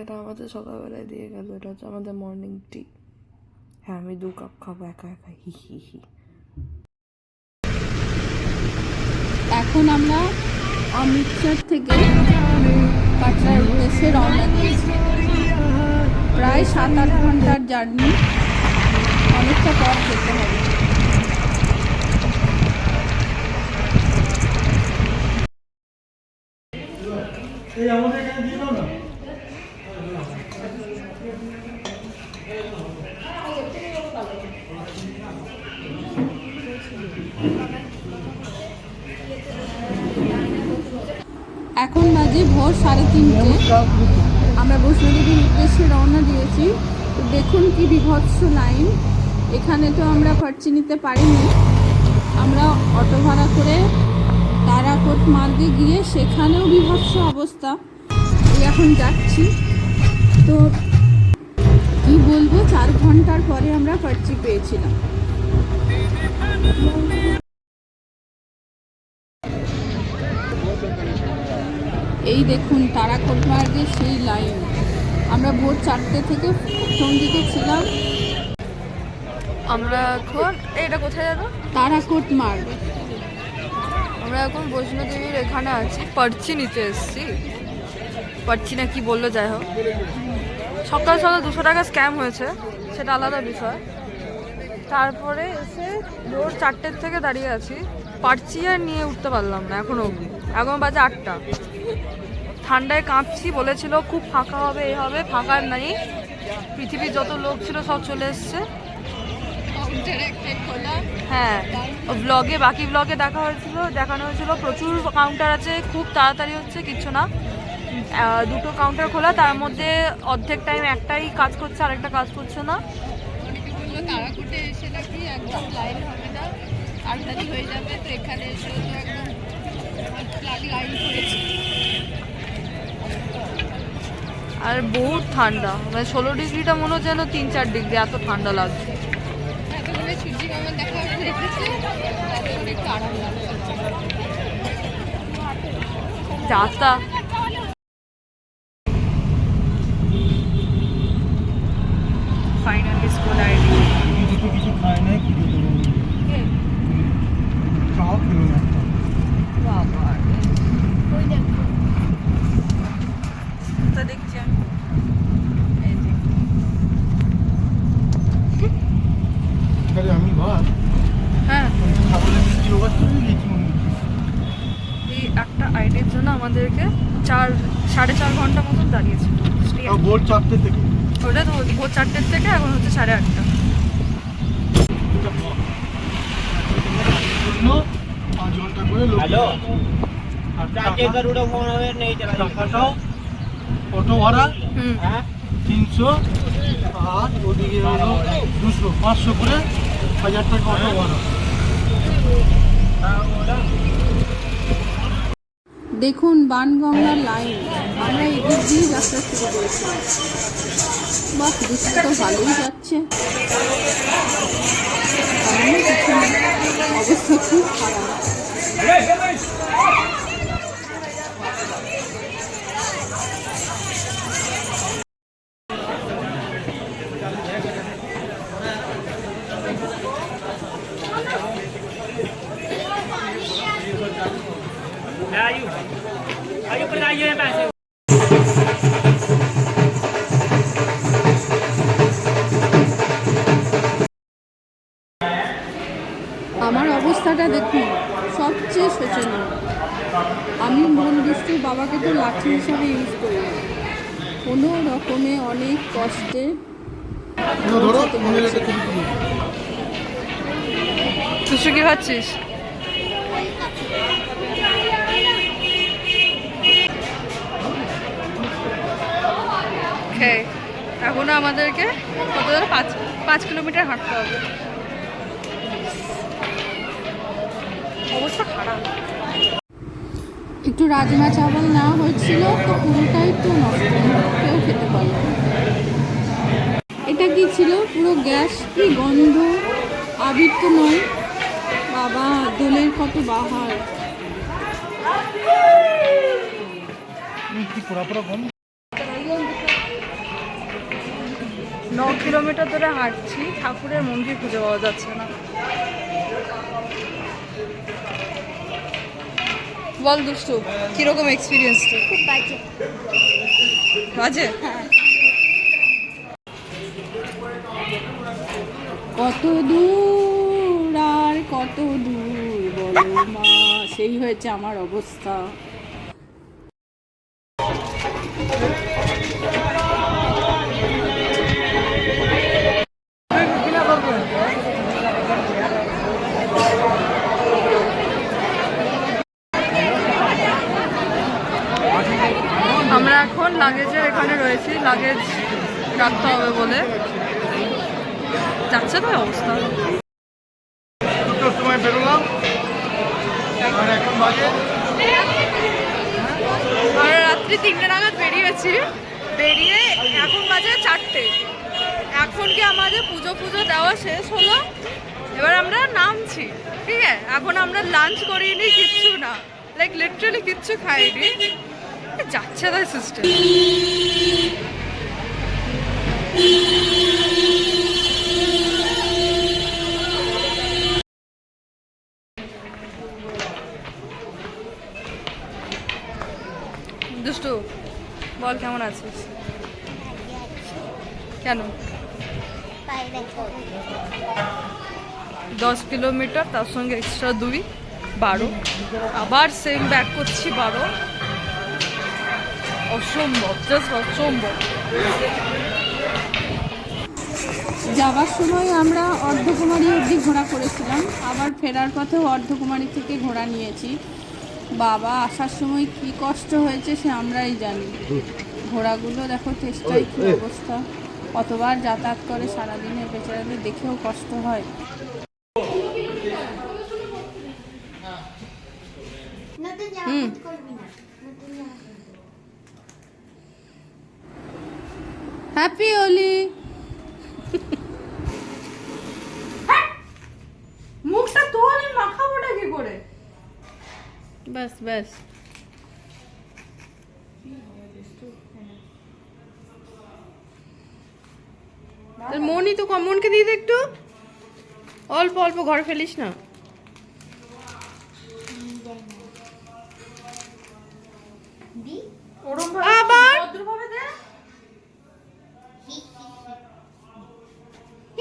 এটা আমাদের সকালবেলায় দিয়ে গেল, এটা হচ্ছে আমাদের মর্নিং টি। হ্যাঁ, আমি 2 কাপ খাবো একা একা, হি হি হি। এখন আমরা অমৃতসর থেকে কাটরার উদ্দেশ্যে রওনা দিয়েছি। প্রায় 7-8 ঘন্টার জার্নি, অনেকটা পথ যেতে হবে। এখন বাজে ভোর 3:30। আমরা বৈষ্ণোদেবীর উদ্দেশ্যে রওনা দিয়েছি। তো দেখুন কি বিভৎস লাইন। এখানে তো আমরা পার্চি নিতে পারিনি, আমরা অটো ভাড়া করে তারাকোট মার্গে গিয়ে সেখানেও বিভৎস অবস্থা। এখন যাচ্ছি, তো কি বলবো, 4 ঘন্টার পরে আমরা পার্চি পেয়েছিলাম। এই দেখুন তারাকোট মার্গের সেই লাইন। আমরা ভোর 4টে থেকে প্রথম দিকে ছিলাম। আমরা এখন এটা কোথায় যাবো? তারাকোট মার্গ। আমরা এখন বৈষ্ণোদেবীর এখানে আছি, পার্চি নিতে এসেছি। পার্চি না কি বললো, যাই হোক, সকাল সকাল 200 টাকা স্ক্যাম হয়েছে, সেটা আলাদা বিষয়। তারপরে এসে ভোর 4টের থেকে দাঁড়িয়ে আছি, পার্চি আর নিয়ে উঠতে পারলাম না এখনো অবধি। এখন বাজে 8টা, ঠান্ডায় কাঁপছি। বলেছিল খুব ফাঁকা হবে, এই হবে, ফাঁকা নাই। পৃথিবীর যত লোক ছিল সব চলে এসছে। হ্যাঁ, ব্লগে, বাকি ব্লগে দেখানো হয়েছিল প্রচুর কাউন্টার আছে, খুব তাড়াতাড়ি হচ্ছে, কিচ্ছু না। 2টো কাউন্টার খোলা, তার মধ্যে অর্ধেক টাইম একটাই কাজ করছে, আরেকটা কাজ করছে না। তারাকোটে এসে নাকি একদম লাইন হবে না, তাড়াতাড়ি হয়ে যাবে। তো এখানে এসে তো একদম লাইন পড়েছে। আর বহুত ঠান্ডা, মানে 16 ডিগ্রিটা মনে হচ্ছে যেন 3-4 ডিগ্রি, এত ঠান্ডা লাগছে। এতক্ষণে সূর্যি মামা দেখা রেখেছে, এতক্ষণে একটু আরাম লাগছে। যাতা ফাইনালি স্কুল আইডি। কিছু খায় না, কিছু চাও খেলো না। তা দেখছি আমি, এই যে তাহলে আমি ভাত হ্যাঁ, খাবারে মিষ্টি ওভার চলে গেছি মনে হচ্ছে। এই একটা আইডির জন্য আমাদেরকে 4-4.5 ঘন্টা মতন দাঁড়িয়েছিল। তাও ভোর 4টে থেকে। ওটা তো ভোর 4টের থেকে, এখন হচ্ছে 8:30। 5 ঘন্টা করে লোক। हेलो আর चाचे गरुड़ा फोन अवेयर नहीं चला টাকাটাও অটো ভাড়া হুম, हाँ 300, আর ওদিকে হলো 200, 500 করে 1000 টাকা অটো ভাড়া। দেখুন বাণগঙ্গার লাইন। আমরা এদিক দিয়ে যাত্রা শুরু করেছিলাম। বাহ, দৃশ্য তো ভালোই যাচ্ছে। অবস্থা খুব খারাপ। आयु पर आइए पैसे আমার অবস্থাটা দেখুন, সবচেয়ে শোচনীয়। আমি মন দুষ্টুর বাবাকে তো লাঠি হিসাবে ইউজ করি না, কোনো রকমে অনেক কষ্টে ধরো মনে রেখে তুমি তুই কি ভাবছিস? এখনো আমাদেরকে কত, 5 কিলোমিটার হাঁটতে হবে। অবস্থা খারাপ। একটু রাজমা চাওয়াল নেওয়া হয়েছিল, তো পুরোটাই তো নষ্ট, কেউ খেতে পারল না। এটা কি ছিল? পুরো গ্যাস, কি গন্ধ! আবির তো নয় বাবা, দোলের কত বাহার। কি পোড়া পোড়া গন্ধ। কিলোমিটার ধরে হাঁটছি, ঠাকুরের মন্দির খুঁজে পাওয়া যাচ্ছে না। বল দুষ্টু, কিরকম এক্সপিরিয়েন্স? খুব বাজে। বাজে? কত দূর আর কত দূর বলো মা, সেই হয়েছে আমার অবস্থা। আমরা এখন লাগেজের এখানে রয়েছি, লাগেজ রাখতে হবে বলে। যাচ্ছে তো অবস্থা। দুটোর সময় বেরোলাম, আর এখন বাজে আমরা রাত্রি 3টে নাগাদ বেরিয়েছি, বেরিয়ে এখন বাজে 4টে। এখন কি আমাদের পুজো দেওয়া শেষ হলো, এবার আমরা নামছি। ঠিক আছে, এখন আমরা লাঞ্চ করিনি, কিচ্ছু না, লাইক লিটারালি কিচ্ছু খাইনি। যাচ্ছে তাই সিস্টেম। দুষ্টু বল, কেমন আছিস? কেন? 10 কিলোমিটার, তার সঙ্গে এক্সট্রা 2, 12, আবার সেম ব্যাক করছি 12। অসম্ভব, জাস্ট অসম্ভব। যাওয়ার সময় আমরা অর্ধকুমারী অবধি ঘোরা করেছিলাম, আবার ফেরার পথেও অর্ধকুমারী থেকে ঘোরা নিয়েছি। বাবা, আসার সময় কি কষ্ট হয়েছে সে আমরাই জানি। ঘোড়াগুলো দেখো চেষ্টায় কি অবস্থা, কতবার যাতায়াত করে সারাদিনে, বেচারাদের দেখেও কষ্ট হয়। হ্যাপি হোলি। মুখটা তোল, মাখাবোটা কি করে? ব্যাস ব্যাস। মনই তো কম, মনকে দিয়ে দে একটু, অল্প অল্প, ঘরে ফেলিস না।